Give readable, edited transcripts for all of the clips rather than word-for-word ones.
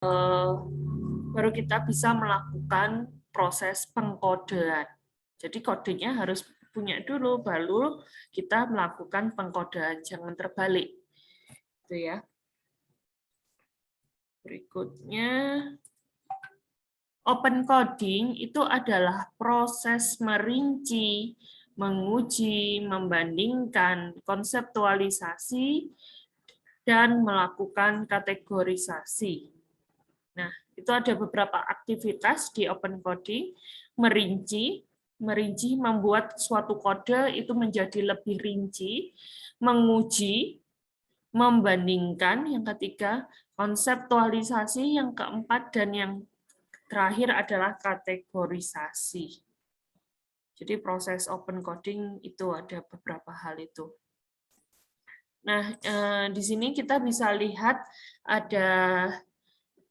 baru kita bisa melakukan proses pengkodean. Jadi kodenya harus punya dulu, baru kita melakukan pengkodean, jangan terbalik. Itu ya. Berikutnya, open coding itu adalah proses merinci, menguji, membandingkan, konseptualisasi, dan melakukan kategorisasi. Nah, itu ada beberapa aktivitas di open coding, merinci membuat suatu kode itu menjadi lebih rinci, menguji, membandingkan, yang ketiga, konseptualisasi, yang keempat, dan yang terakhir adalah kategorisasi. Jadi proses open coding itu ada beberapa hal itu. Nah, di sini kita bisa lihat ada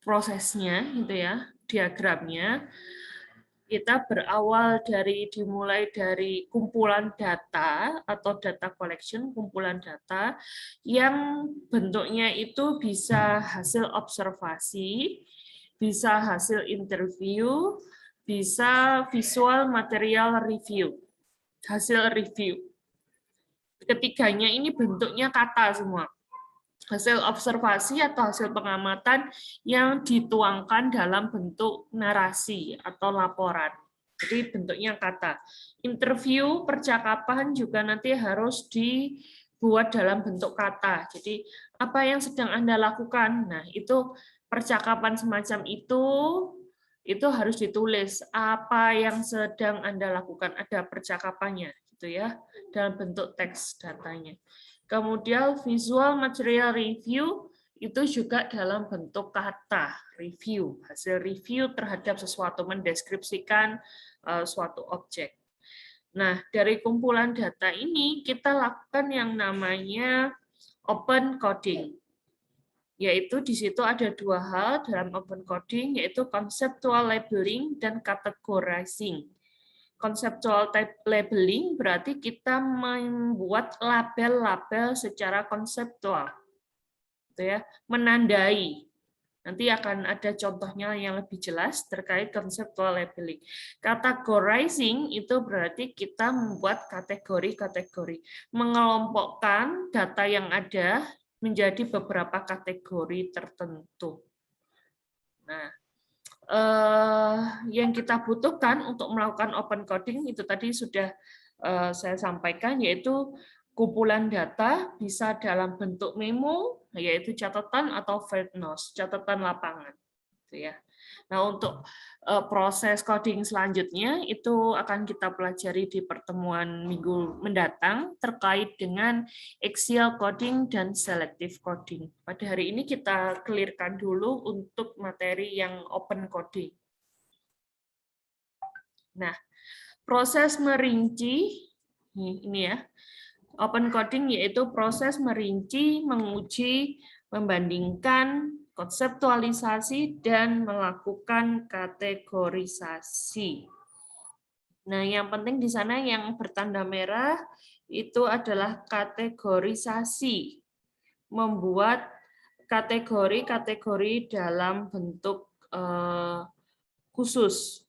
prosesnya, gitu ya, diagramnya. Kita berawal dimulai dari kumpulan data atau data collection, kumpulan data yang bentuknya itu bisa hasil observasi, bisa hasil interview, bisa visual material review, hasil review. Ketiganya ini bentuknya kata semua. Hasil observasi atau hasil pengamatan yang dituangkan dalam bentuk narasi atau laporan. Jadi bentuknya kata. Interview, percakapan juga nanti harus dibuat dalam bentuk kata. Jadi apa yang sedang Anda lakukan? Nah, itu percakapan semacam itu harus ditulis. Apa yang sedang Anda lakukan? Ada percakapannya gitu ya, dalam bentuk teks datanya. Kemudian visual material review itu juga dalam bentuk kata, review, hasil review terhadap sesuatu, mendeskripsikan suatu objek. Nah, dari kumpulan data ini kita lakukan yang namanya open coding. Yaitu di situ ada dua hal dalam open coding, yaitu conceptual labeling dan categorizing. Conceptual labeling berarti kita membuat label-label secara konseptual, gitu ya, menandai. Nanti akan ada contohnya yang lebih jelas terkait conceptual labeling. Categorizing itu berarti kita membuat kategori-kategori, mengelompokkan data yang ada menjadi beberapa kategori tertentu. Nah, yang kita butuhkan untuk melakukan open coding itu tadi sudah saya sampaikan, yaitu kumpulan data bisa dalam bentuk memo, yaitu catatan, atau field notes, catatan lapangan. Gitu ya. Nah, untuk proses coding selanjutnya itu akan kita pelajari di pertemuan minggu mendatang terkait dengan axial coding dan selective coding. Pada hari ini kita clearkan dulu untuk materi yang open coding. Nah, proses merinci ini ya. Open coding yaitu proses merinci, menguji, membandingkan, konseptualisasi, dan melakukan kategorisasi. Nah, yang penting di sana yang bertanda merah itu adalah kategorisasi. Membuat kategori-kategori dalam bentuk khusus.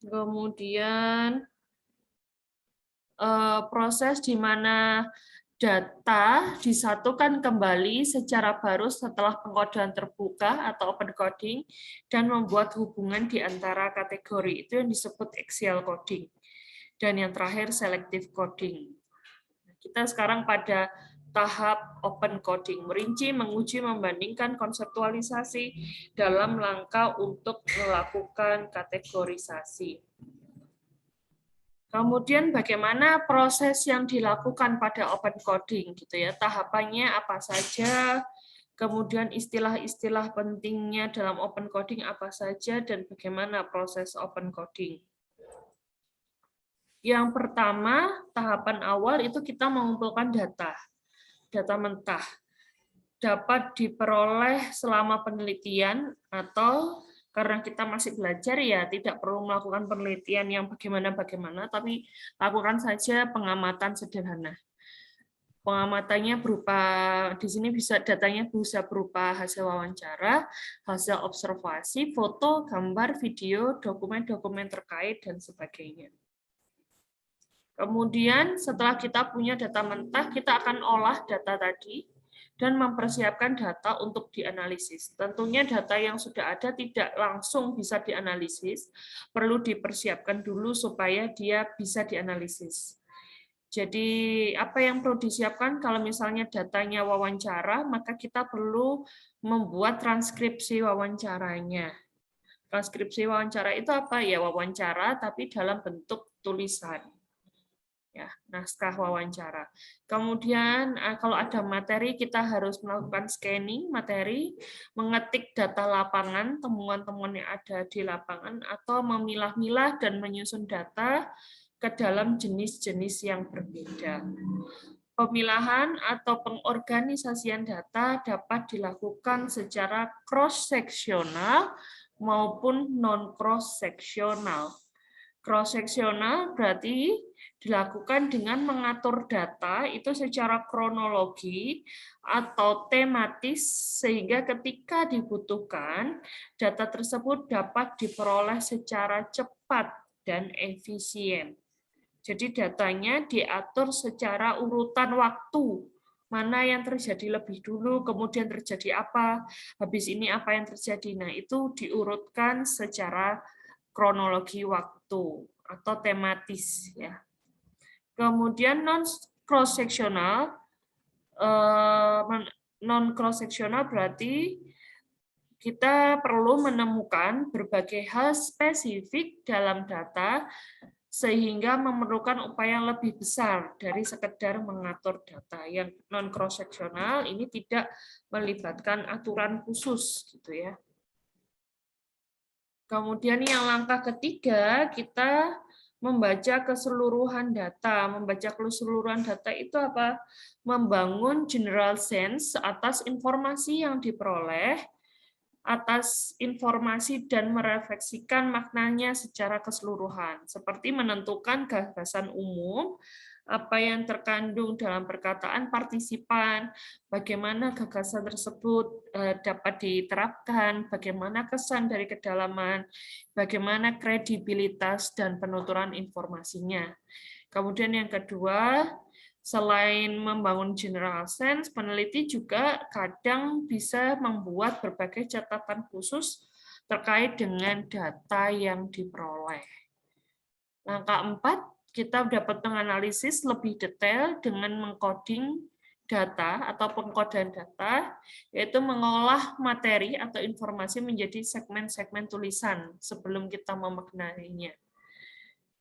Kemudian proses di mana data disatukan kembali secara baru setelah pengkodean terbuka atau open coding dan membuat hubungan di antara kategori. Itu yang disebut axial coding. Dan yang terakhir selective coding. Kita sekarang pada tahap open coding, merinci, menguji, membandingkan, konseptualisasi dalam rangka untuk melakukan kategorisasi. Kemudian bagaimana proses yang dilakukan pada open coding gitu ya, tahapannya apa saja, kemudian istilah-istilah pentingnya dalam open coding apa saja, dan bagaimana proses open coding. Yang pertama, tahapan awal itu kita mengumpulkan data mentah. Dapat diperoleh selama penelitian atau karena kita masih belajar ya tidak perlu melakukan penelitian yang bagaimana-bagaimana, tapi lakukan saja pengamatan sederhana. Pengamatannya berupa, di sini datanya bisa berupa hasil wawancara, hasil observasi, foto, gambar, video, dokumen-dokumen terkait, dan sebagainya. Kemudian setelah kita punya data mentah, kita akan olah data tadi dan mempersiapkan data untuk dianalisis. Tentunya data yang sudah ada tidak langsung bisa dianalisis, perlu dipersiapkan dulu supaya dia bisa dianalisis. Jadi apa yang perlu disiapkan kalau misalnya datanya wawancara, maka kita perlu membuat transkripsi wawancaranya. Transkripsi wawancara itu apa? Ya wawancara tapi dalam bentuk tulisan. Ya, naskah wawancara. Kemudian kalau ada materi kita harus melakukan scanning materi, mengetik data lapangan, temuan-temuan yang ada di lapangan atau memilah-milah dan menyusun data ke dalam jenis-jenis yang berbeda. Pemilahan atau pengorganisasian data dapat dilakukan secara cross-seksional maupun non-cross-seksional. Cross-seksional berarti dilakukan dengan mengatur data itu secara kronologi atau tematis sehingga ketika dibutuhkan data tersebut dapat diperoleh secara cepat dan efisien. Jadi datanya diatur secara urutan waktu. Mana yang terjadi lebih dulu, kemudian terjadi apa, habis ini apa yang terjadi. Nah, itu diurutkan secara kronologi waktu atau tematis ya. Kemudian non cross sectional berarti kita perlu menemukan berbagai hal spesifik dalam data sehingga memerlukan upaya lebih besar dari sekedar mengatur data. Yang non cross sectional ini tidak melibatkan aturan khusus gitu ya. Kemudian yang langkah ketiga, kita membaca keseluruhan data. Membaca keseluruhan data itu apa? Membangun general sense atas informasi yang diperoleh, atas informasi dan merefleksikan maknanya secara keseluruhan, seperti menentukan gagasan umum, apa yang terkandung dalam perkataan partisipan, bagaimana gagasan tersebut dapat diterapkan, bagaimana kesan dari kedalaman, bagaimana kredibilitas dan penuturan informasinya. Kemudian yang kedua, selain membangun general sense, peneliti juga kadang bisa membuat berbagai catatan khusus terkait dengan data yang diperoleh. Langkah 4, kita dapat menganalisis lebih detail dengan mengcoding data atau pengkodean data, yaitu mengolah materi atau informasi menjadi segmen-segmen tulisan sebelum kita memaknainya.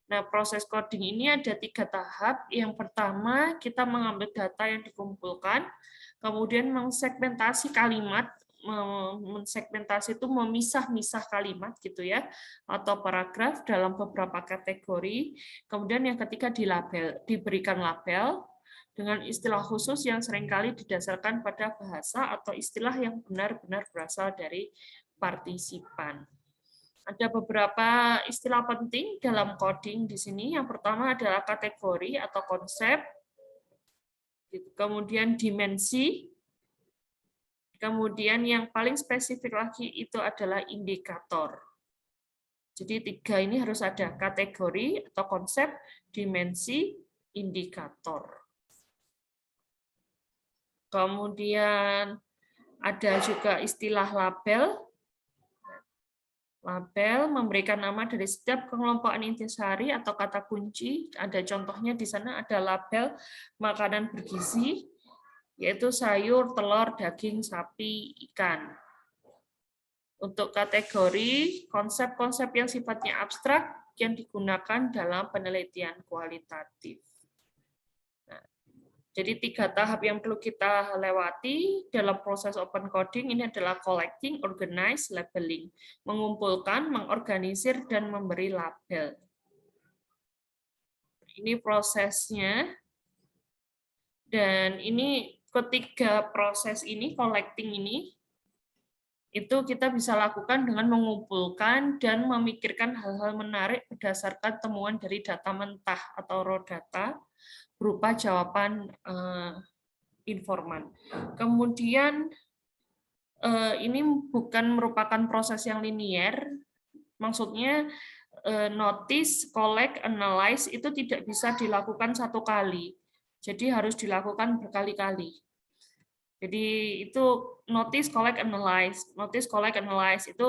Nah, proses coding ini ada 3 tahap. Yang pertama, kita mengambil data yang dikumpulkan, kemudian mengsegmentasi kalimat, mensegmentasi itu memisah-misah kalimat gitu ya, atau paragraf dalam beberapa kategori. Kemudian yang ketiga diberikan label dengan istilah khusus yang seringkali didasarkan pada bahasa atau istilah yang benar-benar berasal dari partisipan. Ada beberapa istilah penting dalam coding di sini. Yang pertama adalah kategori atau konsep, kemudian dimensi, kemudian yang paling spesifik lagi itu adalah indikator. Jadi 3 ini harus ada, kategori atau konsep, dimensi, indikator. Kemudian ada juga istilah label. Label memberikan nama dari setiap kelompokan intisari atau kata kunci. Ada contohnya di sana, ada label makanan bergizi, yaitu sayur, telur, daging, sapi, ikan. Untuk kategori, konsep-konsep yang sifatnya abstrak yang digunakan dalam penelitian kualitatif. Jadi 3 tahap yang perlu kita lewati dalam proses open coding ini adalah collecting, organize, labeling. Mengumpulkan, mengorganisir, dan memberi label. Ini prosesnya. Dan ini ketiga proses ini, collecting ini, itu kita bisa lakukan dengan mengumpulkan dan memikirkan hal-hal menarik berdasarkan temuan dari data mentah atau raw data, berupa jawaban informan. Kemudian ini bukan merupakan proses yang linier, maksudnya notice, collect, analyze itu tidak bisa dilakukan satu kali. Jadi harus dilakukan berkali-kali. Jadi itu notice, collect, analyze itu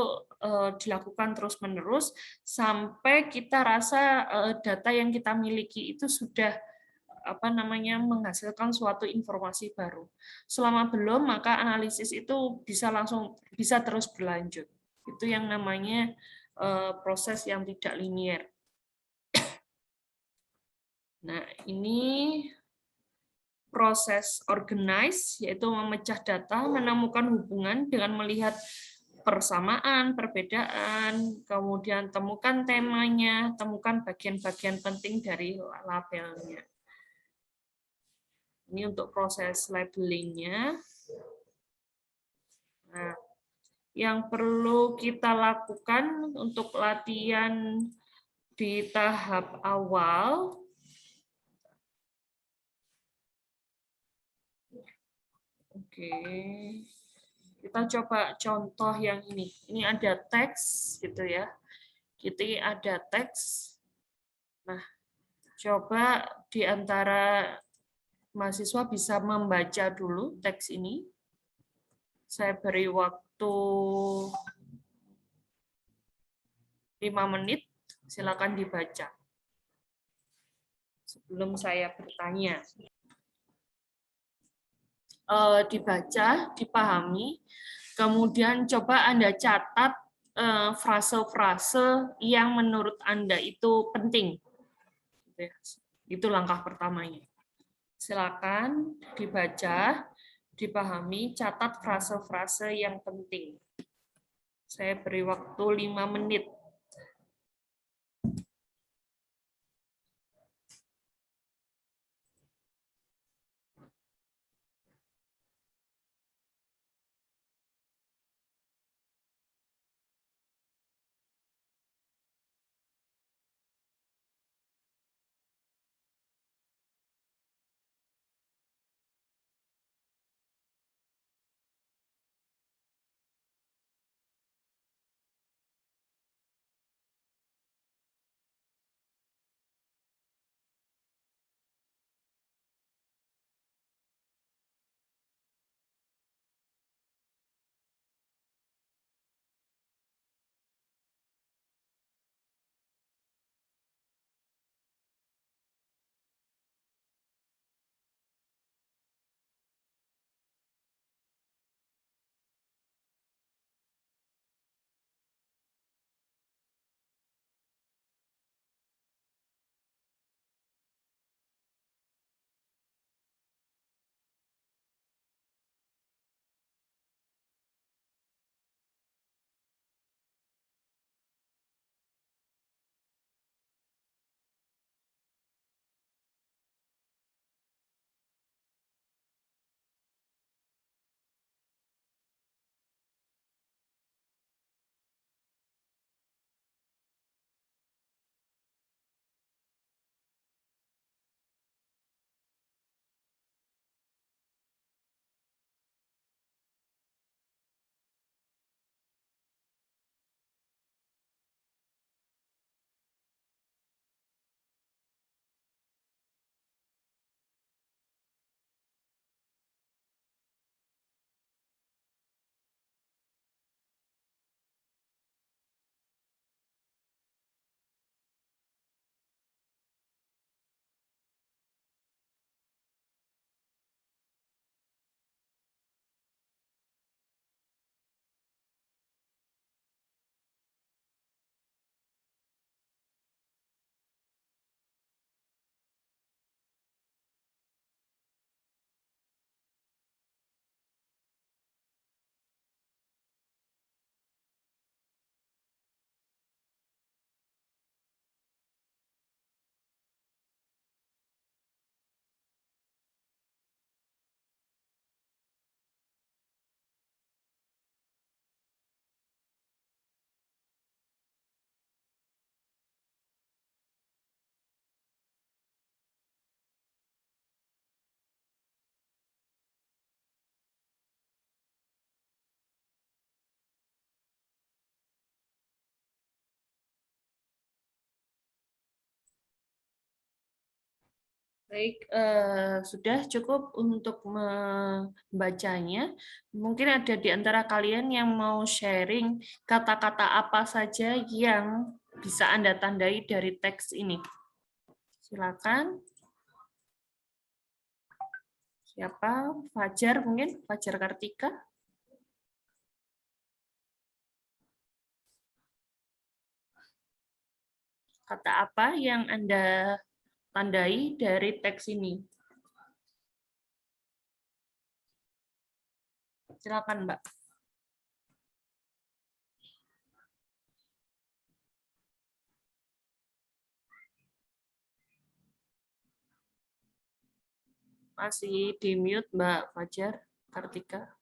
dilakukan terus-menerus sampai kita rasa data yang kita miliki itu sudah menghasilkan suatu informasi baru. Selama belum, maka analisis itu bisa terus berlanjut. Itu yang namanya proses yang tidak linier. Nah, ini proses organize, yaitu memecah data, menemukan hubungan dengan melihat persamaan, perbedaan, kemudian temukan temanya, temukan bagian-bagian penting dari labelnya. Ini untuk proses labelingnya. Nah, yang perlu kita lakukan untuk latihan di tahap awal, oke, kita coba contoh yang ini. Ini ada teks, gitu ya. Kita ada teks. Nah, coba di antara mahasiswa bisa membaca dulu teks ini. Saya beri waktu 5 menit, silakan dibaca. Sebelum saya bertanya. Dibaca, dipahami, kemudian coba Anda catat frase-frase yang menurut Anda itu penting. Itu langkah pertamanya. Silakan dibaca, dipahami, catat frase-frase yang penting. Saya beri waktu 5 menit. Baik, sudah cukup untuk membacanya. Mungkin ada di antara kalian yang mau sharing kata-kata apa saja yang bisa Anda tandai dari teks ini. Silakan. Siapa? Fajar mungkin? Fajar Kartika? Kata apa yang Anda tandai dari teks ini? Silakan, Mbak. Masih di mute, Mbak Fajar Kartika.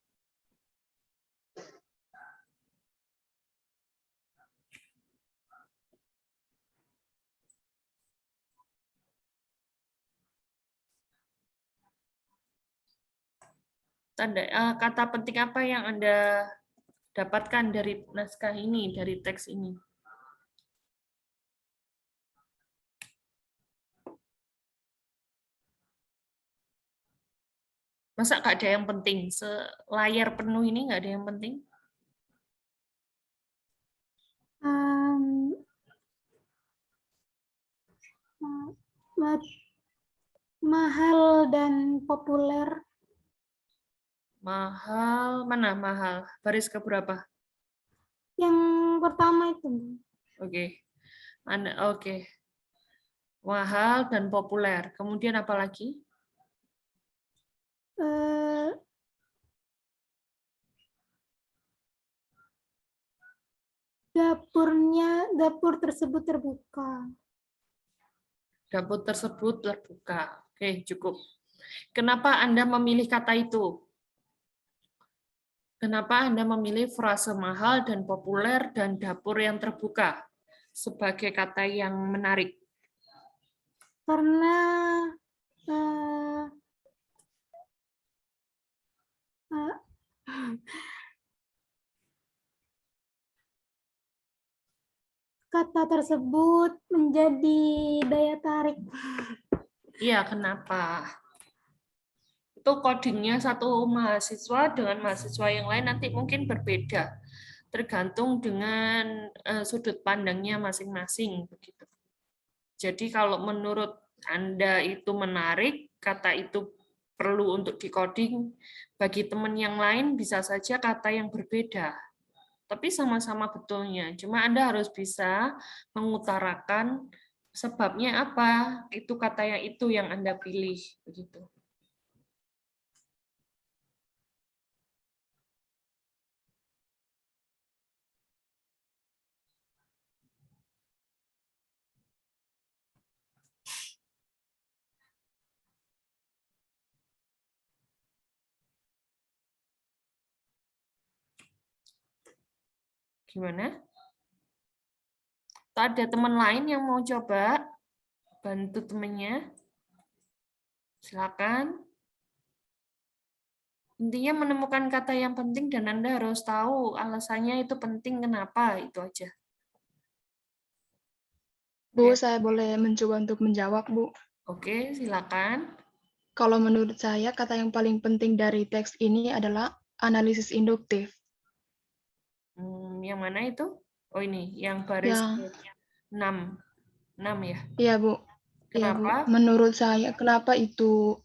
Kata penting apa yang Anda dapatkan dari naskah ini, dari teks ini? Masa nggak ada yang penting? Selayar penuh ini nggak ada yang penting? Mahal dan populer. Mahal, mana mahal? Baris keberapa? Yang pertama itu. Oke. Oke. Mahal dan populer. Kemudian apa lagi? Dapur tersebut terbuka. Dapur tersebut terbuka. Oke, cukup. Kenapa Anda memilih kata itu? Kenapa Anda memilih frase mahal dan populer dan dapur yang terbuka sebagai kata yang menarik? Karena kata tersebut menjadi daya tarik. Iya, kenapa? Itu codingnya satu mahasiswa dengan mahasiswa yang lain nanti mungkin berbeda, tergantung dengan sudut pandangnya masing-masing begitu. Jadi kalau menurut Anda itu menarik, kata itu perlu untuk di-coding, bagi teman yang lain bisa saja kata yang berbeda. Tapi sama-sama betulnya. Cuma Anda harus bisa mengutarakan sebabnya apa, itu kata yang itu yang Anda pilih begitu. Gimana? Ada teman lain yang mau coba bantu temannya? Silakan. Intinya menemukan kata yang penting dan Anda harus tahu alasannya itu penting kenapa, itu aja. Bu, Oke. saya boleh mencoba untuk menjawab, Bu. Oke, silakan. Kalau menurut saya, kata yang paling penting dari teks ini adalah analisis induktif. Yang mana itu? Oh ini, yang baris 6. 6 ya? Iya, Bu. Iya, Bu. Kenapa? Menurut saya, kenapa itu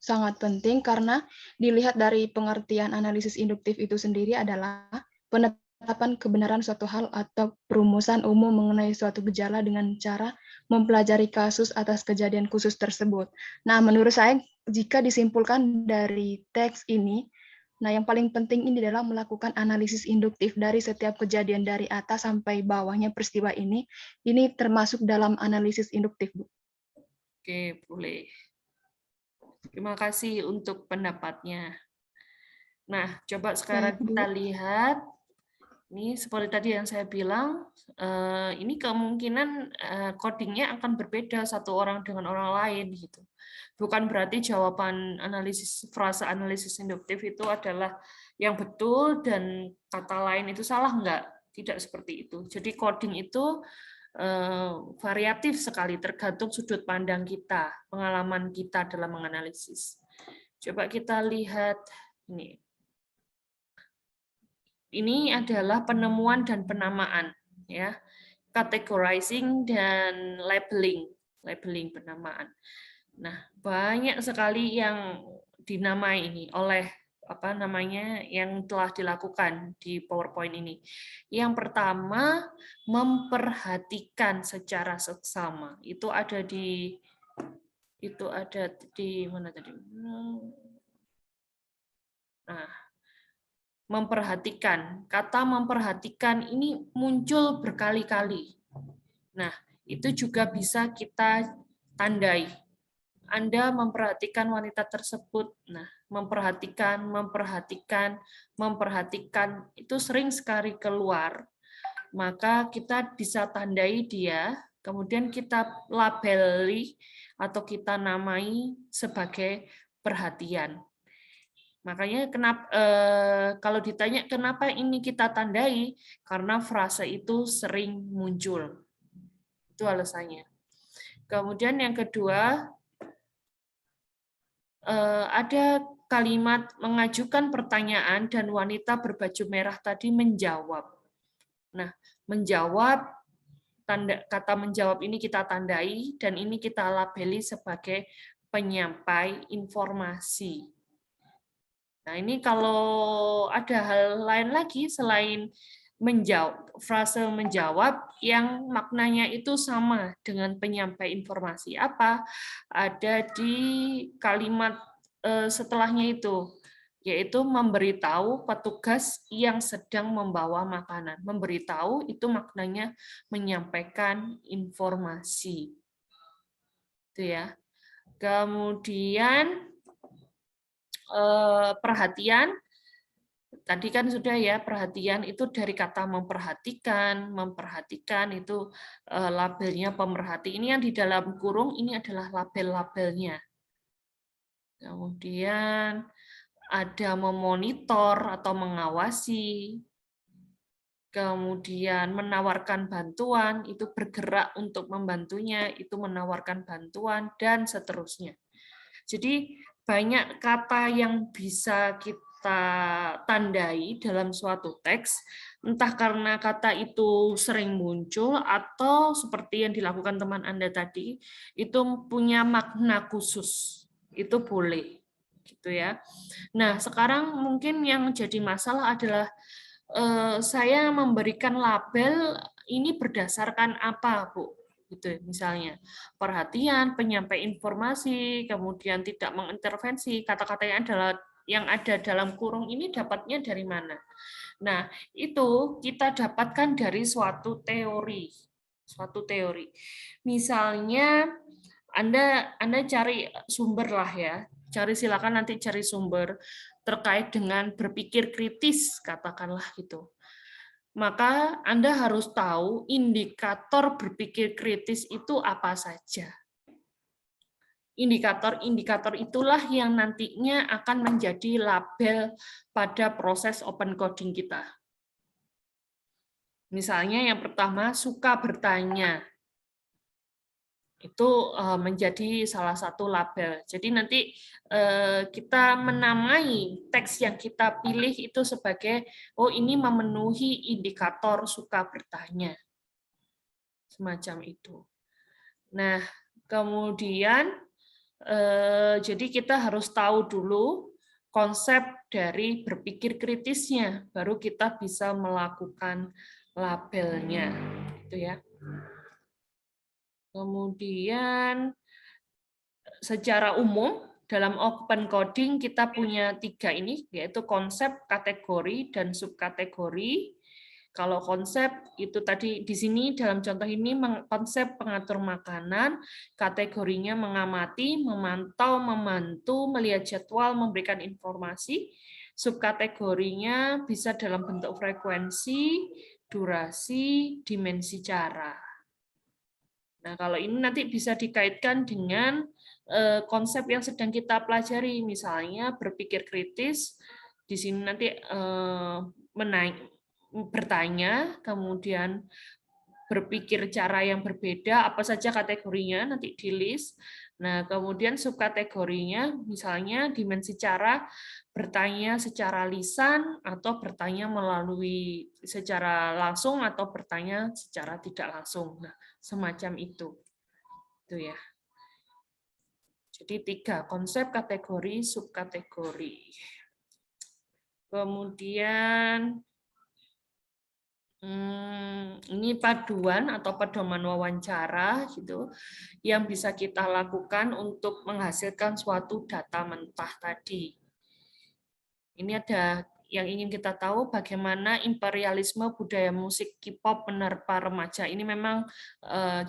sangat penting? Karena dilihat dari pengertian analisis induktif itu sendiri adalah penetapan kebenaran suatu hal atau perumusan umum mengenai suatu gejala dengan cara mempelajari kasus atas kejadian khusus tersebut. Nah, menurut saya, jika disimpulkan dari teks ini, nah yang paling penting ini adalah melakukan analisis induktif dari setiap kejadian dari atas sampai bawahnya peristiwa ini termasuk dalam analisis induktif, Bu. Oke, boleh. Terima kasih untuk pendapatnya. Nah, coba sekarang Baik, Bu. kita lihat. Ini seperti tadi yang saya bilang, ini kemungkinan codingnya akan berbeda satu orang dengan orang lain gitu. Bukan berarti jawaban frase analisis induktif itu adalah yang betul dan kata lain itu salah, enggak. Tidak seperti itu. Jadi coding itu variatif sekali, tergantung sudut pandang kita, pengalaman kita dalam menganalisis. Coba kita lihat ini. Ini adalah penemuan dan penamaan, ya, categorizing dan labeling penamaan. Nah, banyak sekali yang dinamai ini oleh yang telah dilakukan di PowerPoint ini. Yang pertama, memperhatikan secara seksama. Itu ada di mana tadi? Nah, memperhatikan. Kata memperhatikan ini muncul berkali-kali. Nah, itu juga bisa kita tandai. Anda memperhatikan wanita tersebut. Nah, memperhatikan itu sering sekali keluar. Maka kita bisa tandai dia, kemudian kita labeli atau kita namai sebagai perhatian. Makanya kalau ditanya kenapa ini kita tandai, karena frase itu sering muncul. Itu alasannya. Kemudian yang kedua, ada kalimat mengajukan pertanyaan dan wanita berbaju merah tadi menjawab. Nah, menjawab, kata menjawab ini kita tandai dan ini kita labeli sebagai penyampai informasi. Nah, ini kalau ada hal lain lagi selain menjawab, frase menjawab yang maknanya itu sama dengan penyampai informasi apa, ada di kalimat setelahnya itu, yaitu memberitahu petugas yang sedang membawa makanan. Memberitahu itu maknanya menyampaikan informasi. Itu ya. Kemudian perhatian, tadi kan sudah ya, perhatian itu dari kata memperhatikan itu labelnya pemerhati. Ini yang di dalam kurung ini adalah label-labelnya. Kemudian ada memonitor atau mengawasi. Kemudian menawarkan bantuan, itu bergerak untuk membantunya, itu menawarkan bantuan, dan seterusnya. Jadi banyak kata yang bisa kita tandai dalam suatu teks, entah karena kata itu sering muncul atau seperti yang dilakukan teman Anda tadi, itu punya makna khusus. Itu boleh, gitu ya. Nah, sekarang mungkin yang jadi masalah adalah saya memberikan label ini berdasarkan apa, Bu? Gitu misalnya perhatian, penyampai informasi, kemudian tidak mengintervensi, kata-kata yang ada dalam kurung ini dapatnya dari mana? Nah, itu kita dapatkan dari suatu teori. Misalnya Anda cari sumber lah ya. Silakan nanti cari sumber terkait dengan berpikir kritis, katakanlah gitu. Maka Anda harus tahu indikator berpikir kritis itu apa saja. Indikator-indikator itulah yang nantinya akan menjadi label pada proses open coding kita. Misalnya yang pertama, suka bertanya. Itu menjadi salah satu label. Jadi nanti kita menamai teks yang kita pilih itu sebagai, oh ini memenuhi indikator suka bertanya. Semacam itu. Nah, kemudian jadi kita harus tahu dulu konsep dari berpikir kritisnya, baru kita bisa melakukan labelnya. Gitu ya. Kemudian secara umum dalam open coding kita punya 3 ini, yaitu konsep, kategori, dan subkategori. Kalau konsep itu tadi di sini dalam contoh ini konsep pengatur makanan, kategorinya mengamati, memantau, memantu, melihat jadwal, memberikan informasi. Subkategorinya bisa dalam bentuk frekuensi, durasi, dimensi cara. Nah, kalau ini nanti bisa dikaitkan dengan konsep yang sedang kita pelajari, misalnya berpikir kritis, di sini nanti bertanya, kemudian berpikir cara yang berbeda, apa saja kategorinya, nanti di list. Nah, kemudian subkategorinya, misalnya dimensi cara, bertanya secara lisan, atau bertanya melalui secara langsung, atau bertanya secara tidak langsung. Nah, semacam itu. Itu ya. Jadi 3 konsep, kategori, subkategori. Kemudian ini paduan atau pedoman wawancara gitu yang bisa kita lakukan untuk menghasilkan suatu data mentah tadi. Ini ada yang ingin kita tahu bagaimana imperialisme budaya musik K-pop menerpa remaja. Ini memang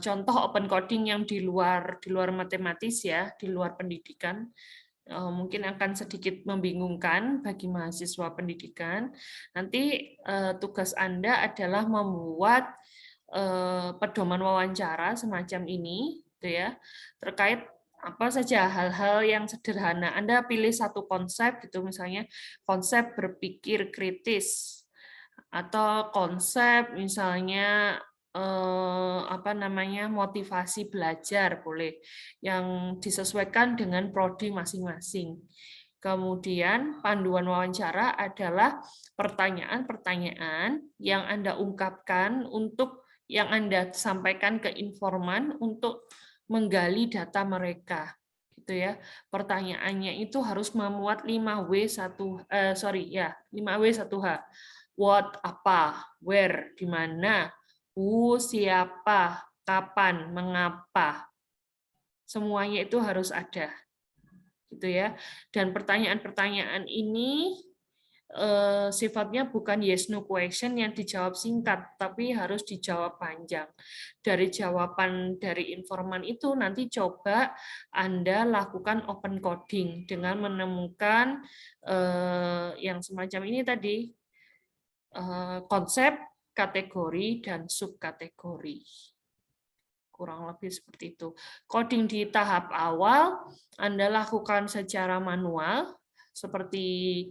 contoh open coding yang di luar matematis ya, di luar pendidikan. Mungkin akan sedikit membingungkan bagi mahasiswa pendidikan. Nanti tugas Anda adalah membuat pedoman wawancara semacam ini, gitu ya, terkait apa saja hal-hal yang sederhana. Anda pilih satu konsep, gitu misalnya konsep berpikir kritis, atau konsep misalnya apa namanya motivasi belajar boleh yang disesuaikan dengan prodi masing-masing. Kemudian panduan wawancara adalah pertanyaan-pertanyaan yang Anda ungkapkan untuk yang Anda sampaikan ke informan untuk menggali data mereka. Gitu ya. Pertanyaannya itu harus memuat 5W1H. What, apa, where, di mana, who, siapa, kapan, mengapa. Semuanya itu harus ada. Gitu ya. Dan pertanyaan-pertanyaan ini sifatnya bukan yes no question yang dijawab singkat, tapi harus dijawab panjang. Dari jawaban dari informan itu nanti coba Anda lakukan open coding dengan menemukan yang semacam ini tadi, konsep, kategori, dan subkategori. Kurang lebih seperti itu. Coding di tahap awal Anda lakukan secara manual, seperti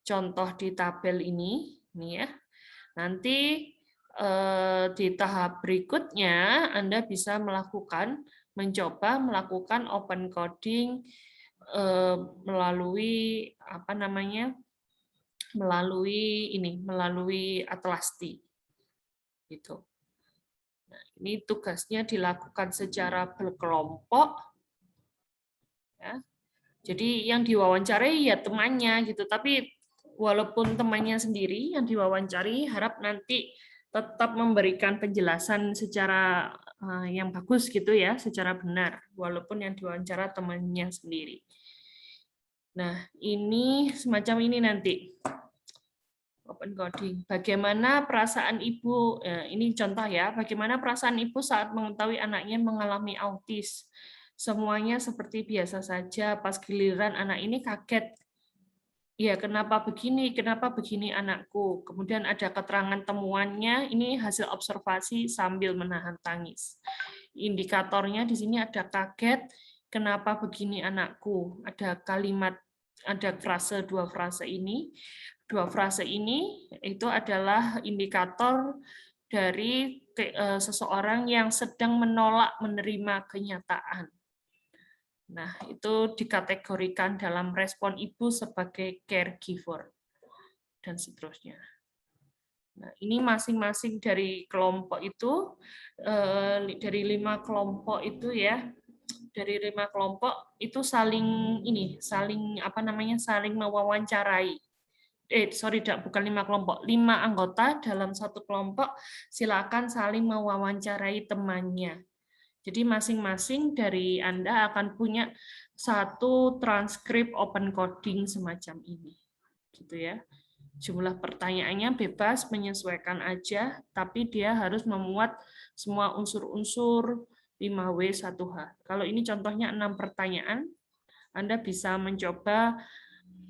contoh di tabel ini ya. Nanti di tahap berikutnya Anda bisa mencoba melakukan open coding melalui apa namanya? melalui Atlasti. Gitu. Nah, ini tugasnya dilakukan secara berkelompok. Ya. Jadi yang diwawancari ya temannya gitu, tapi walaupun temannya sendiri yang diwawancari, harap nanti tetap memberikan penjelasan secara yang bagus gitu ya, secara benar, walaupun yang diwawancara temannya sendiri. Nah, ini semacam ini nanti. Open coding. Bagaimana perasaan ibu, ini contoh ya, bagaimana perasaan ibu saat mengetahui anaknya mengalami autis. Semuanya seperti biasa saja, pas giliran anak ini kaget. Ya, kenapa begini anakku. Kemudian ada keterangan temuannya, ini hasil observasi sambil menahan tangis. Indikatornya di sini ada kaget, kenapa begini anakku. Ada kalimat, ada frase, dua frase ini. Dua frase ini itu adalah indikator dari seseorang yang sedang menolak menerima kenyataan. Nah, itu dikategorikan dalam respon ibu sebagai caregiver dan seterusnya. Nah, ini masing-masing dari kelompok itu, dari 5 kelompok itu ya, dari 5 kelompok itu saling mewawancarai. Bukan 5 kelompok, 5 anggota dalam satu kelompok silakan saling mewawancarai temannya. Jadi masing-masing dari Anda akan punya satu transkrip open coding semacam ini. Gitu ya. Jumlah pertanyaannya bebas, menyesuaikan aja, tapi dia harus memuat semua unsur-unsur 5W1H. Kalau ini contohnya 6 pertanyaan, Anda bisa mencoba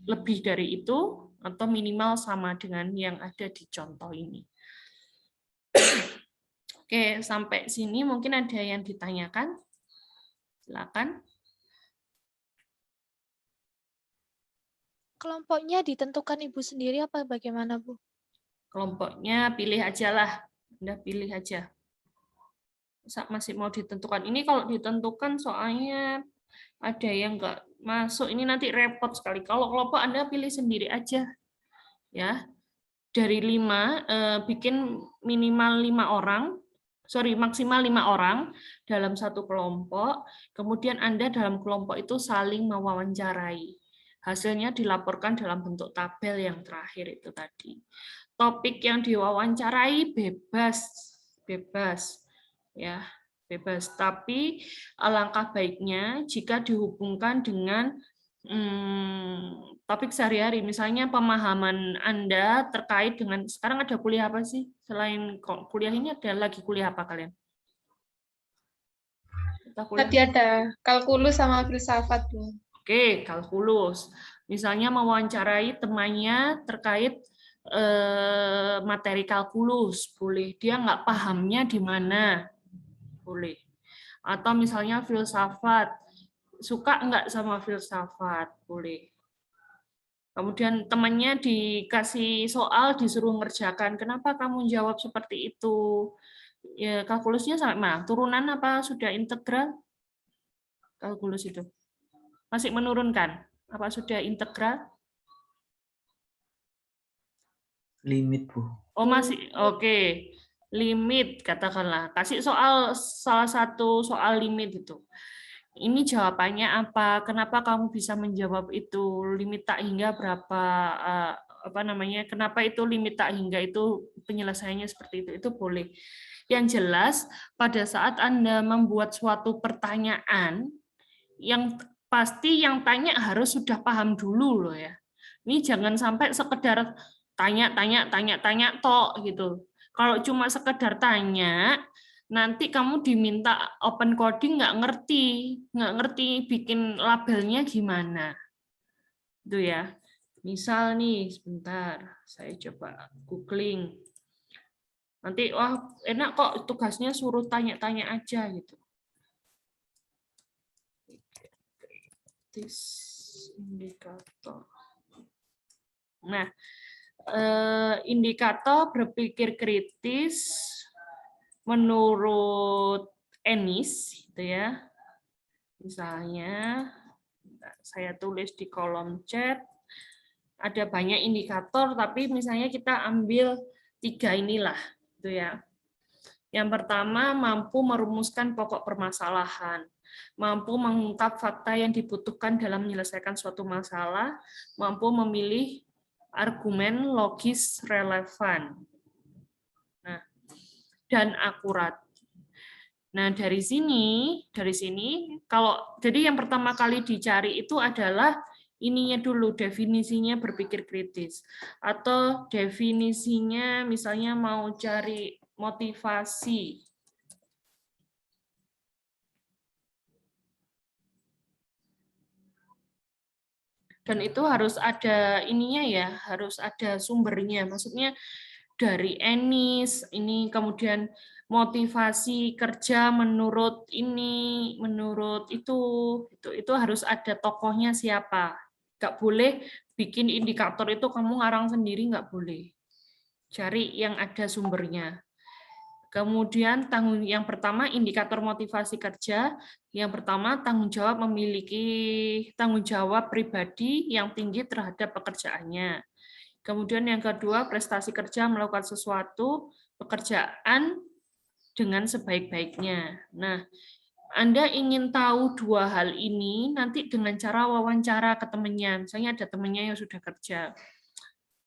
lebih dari itu, atau minimal sama dengan yang ada di contoh ini. Oke, sampai sini mungkin ada yang ditanyakan. Silakan. Kelompoknya ditentukan Ibu sendiri apa bagaimana, Bu? Kelompoknya pilih aja lah. Anda pilih aja. Masih mau ditentukan. Ini kalau ditentukan soalnya ada yang nggak masuk. Ini nanti repot sekali. Kalau kelompok Anda pilih sendiri aja. Ya. Dari 5, bikin minimal 5 orang. Sorry, maksimal 5 orang dalam satu kelompok. Kemudian Anda dalam kelompok itu saling mewawancarai. Hasilnya dilaporkan dalam bentuk tabel yang terakhir itu tadi. Topik yang diwawancarai bebas, ya, bebas. Tapi alangkah baiknya jika dihubungkan dengan topik sehari-hari, misalnya pemahaman Anda terkait dengan sekarang ada kuliah apa sih? Selain kuliah ini ada lagi kuliah apa kalian? Tadi ada kalkulus sama filsafat, Bu. Oke, kalkulus. Misalnya mewawancarai temannya terkait materi kalkulus, boleh. Dia nggak pahamnya di mana, boleh. Atau misalnya filsafat, suka nggak sama filsafat, boleh. Kemudian temannya dikasih soal, disuruh ngerjakan. Kenapa kamu jawab seperti itu? Ya, kalkulusnya sampai mana? Turunan apa sudah integral? Kalkulus itu. Masih menurunkan? Apa sudah integral? Limit, Bu. Oh, masih. Oke. Limit, katakanlah. Kasih soal, salah satu soal limit itu. Ini jawabannya apa? Kenapa kamu bisa menjawab itu? Limit tak hingga berapa? Apa namanya? Kenapa itu limit tak hingga itu penyelesaiannya seperti itu? Itu boleh. Yang jelas, pada saat Anda membuat suatu pertanyaan, yang pasti yang tanya harus sudah paham dulu loh ya. Ini jangan sampai sekedar tanya tok gitu. Kalau cuma sekedar tanya, nanti kamu diminta open coding nggak ngerti bikin labelnya gimana. Itu ya. Misal nih, sebentar, saya coba googling. Nanti, wah enak kok tugasnya suruh tanya-tanya aja gitu. Indikator. Nah, indikator berpikir kritis menurut Ennis, gitu ya. Misalnya, saya tulis di kolom chat, ada banyak indikator, tapi misalnya kita ambil 3 inilah, gitu ya. Yang pertama, mampu merumuskan pokok permasalahan, mampu mengungkap fakta yang dibutuhkan dalam menyelesaikan suatu masalah, mampu memilih argumen logis relevan, dan akurat. Nah, dari sini kalau jadi yang pertama kali dicari itu adalah ininya dulu, definisinya berpikir kritis. Atau definisinya misalnya mau cari motivasi. Dan itu harus ada ininya ya, harus ada sumbernya. Maksudnya dari Ennis, ini kemudian motivasi kerja menurut ini, menurut itu harus ada tokohnya siapa. Nggak boleh bikin indikator itu kamu ngarang sendiri, nggak boleh. Cari yang ada sumbernya. Kemudian yang pertama indikator motivasi kerja, yang pertama tanggung jawab memiliki tanggung jawab pribadi yang tinggi terhadap pekerjaannya. Kemudian yang kedua, prestasi kerja melakukan sesuatu pekerjaan dengan sebaik-baiknya. Nah, Anda ingin tahu 2 hal ini nanti dengan cara wawancara ke temannya. Misalnya ada temannya yang sudah kerja.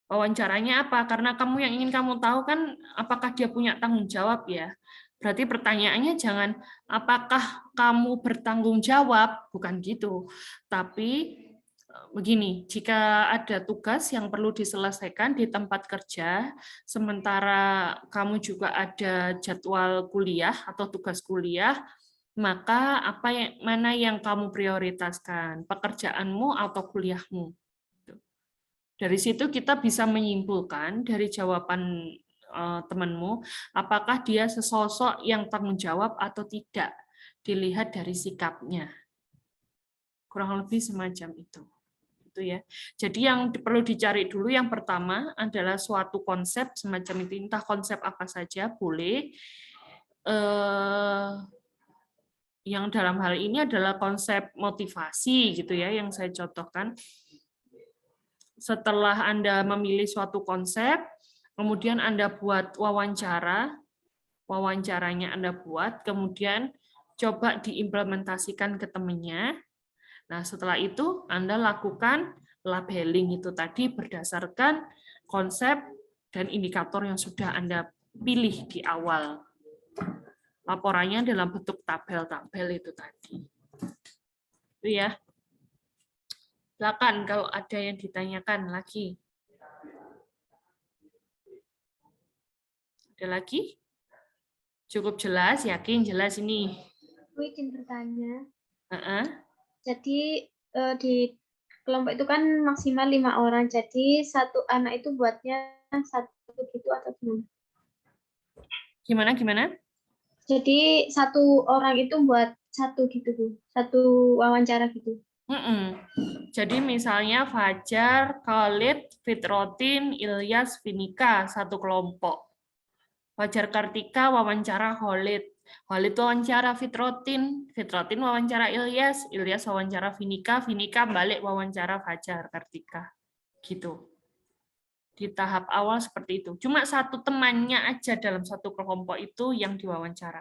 Wawancaranya apa? Karena yang ingin kamu tahu kan apakah dia punya tanggung jawab ya. Berarti pertanyaannya jangan apakah kamu bertanggung jawab, bukan gitu. Tapi begini, jika ada tugas yang perlu diselesaikan di tempat kerja, sementara kamu juga ada jadwal kuliah atau tugas kuliah, maka mana yang kamu prioritaskan, pekerjaanmu atau kuliahmu? Dari situ kita bisa menyimpulkan dari jawaban temanmu, apakah dia sesosok yang tanggung jawab atau tidak, dilihat dari sikapnya. Kurang lebih semacam itu. Ya. Jadi yang perlu dicari dulu yang pertama adalah suatu konsep semacam itu, entah konsep apa saja boleh. yang dalam hal ini adalah konsep motivasi gitu ya yang saya contohkan. Setelah Anda memilih suatu konsep, kemudian Anda buat wawancaranya Anda buat, kemudian coba diimplementasikan ke temannya. Nah, setelah itu Anda lakukan labeling itu tadi berdasarkan konsep dan indikator yang sudah Anda pilih di awal. Laporannya dalam bentuk tabel-tabel itu tadi. Itu ya. Silakan kalau ada yang ditanyakan lagi. Ada lagi? Cukup jelas, yakin jelas ini. Aku izin bertanya. Jadi di kelompok itu kan maksimal 5 orang. Jadi satu anak itu buatnya satu gitu atau gimana? Gimana? Jadi satu orang itu buat satu gitu, Bu. Satu wawancara gitu. Jadi misalnya Fajar, Khalid, Fitrotin, Ilyas, Vinika, satu kelompok. Fajar Kartika wawancara Khalid. Khalid wawancara Fitrotin, Fitrotin wawancara Ilyas, Ilyas wawancara Vinika, Vinika balik wawancara Fajar Kartika. Gitu. Di tahap awal seperti itu. Cuma satu temannya aja dalam satu kelompok itu yang diwawancara.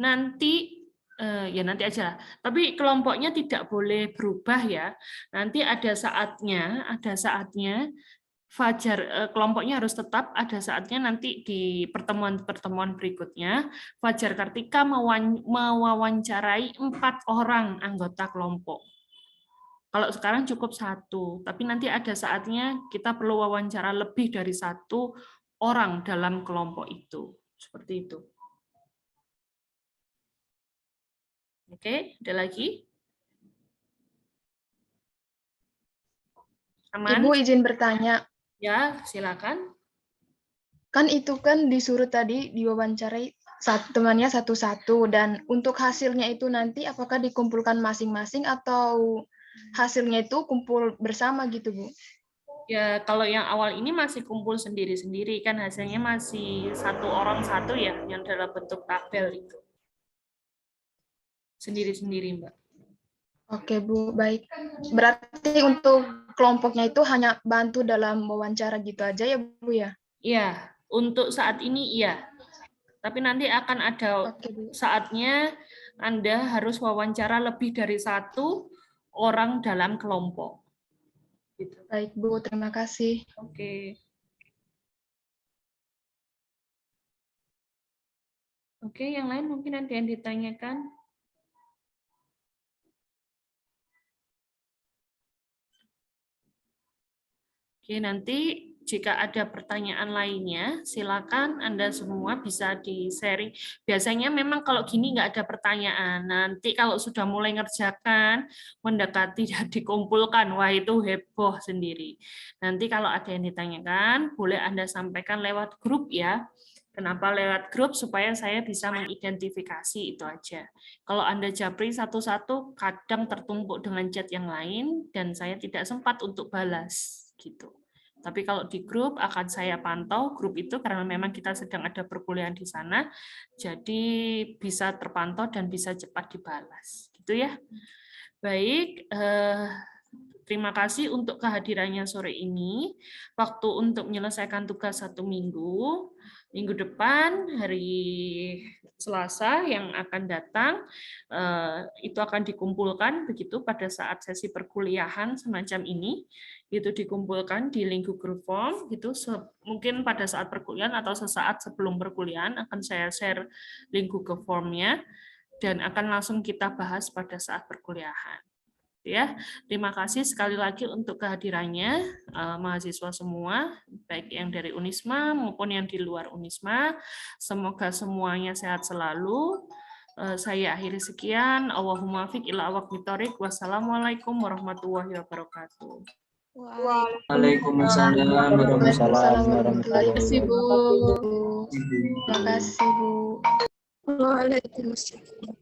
Nanti nanti aja. Tapi kelompoknya tidak boleh berubah ya. Nanti ada saatnya Fajar kelompoknya harus tetap, ada saatnya nanti di pertemuan-pertemuan berikutnya Fajar Kartika mewawancarai 4 orang anggota kelompok. Kalau sekarang cukup 1, tapi nanti ada saatnya kita perlu wawancara lebih dari 1 orang dalam kelompok itu. Seperti itu. Oke, ada lagi? Aman? Ibu izin bertanya. Ya, silakan. Kan itu kan disuruh tadi diwawancarai temannya satu-satu, dan untuk hasilnya itu nanti apakah dikumpulkan masing-masing atau hasilnya itu kumpul bersama gitu, Bu? Ya, kalau yang awal ini masih kumpul sendiri-sendiri, kan hasilnya masih 1 orang 1 ya, yang dalam bentuk tabel itu. Sendiri-sendiri, Mbak. Oke, Bu, baik. Berarti untuk kelompoknya itu hanya bantu dalam wawancara gitu aja ya, Bu ya? Iya, untuk saat ini iya. Tapi nanti akan ada saatnya Anda harus wawancara lebih dari 1 orang dalam kelompok. Gitu. Baik, Bu, terima kasih. Oke. Oke, yang lain mungkin ada yang ditanyakan? Oke, nanti jika ada pertanyaan lainnya, silakan Anda semua bisa di-sharing. Biasanya memang kalau gini nggak ada pertanyaan. Nanti kalau sudah mulai ngerjakan, mendekati dan dikumpulkan, wah itu heboh sendiri. Nanti kalau ada yang ditanyakan, boleh Anda sampaikan lewat grup ya. Kenapa lewat grup? Supaya saya bisa mengidentifikasi itu aja. Kalau Anda japri satu-satu, kadang tertumpuk dengan chat yang lain, dan saya tidak sempat untuk balas. Gitu. Tapi kalau di grup akan saya pantau grup itu karena memang kita sedang ada perkuliahan di sana, jadi bisa terpantau dan bisa cepat dibalas, gitu ya. Baik, terima kasih untuk kehadirannya sore ini. Waktu untuk menyelesaikan tugas 1 minggu. Minggu depan, hari Selasa yang akan datang, itu akan dikumpulkan begitu pada saat sesi perkuliahan semacam ini, itu dikumpulkan di link Google Form, gitu. Mungkin pada saat perkuliahan atau sesaat sebelum perkuliahan akan saya share link Google Form-nya dan akan langsung kita bahas pada saat perkuliahan. Ya, terima kasih sekali lagi untuk kehadirannya mahasiswa semua, baik yang dari Unisma maupun yang di luar Unisma. Semoga semuanya sehat selalu. Saya akhiri sekian. Allahumma fiq ila awaq bitorik. Wassalamualaikum warahmatullahi wabarakatuh. Waalaikumsalam warahmatullahi wabarakatuh. Terima kasih, Bu. Waalaikumsalam.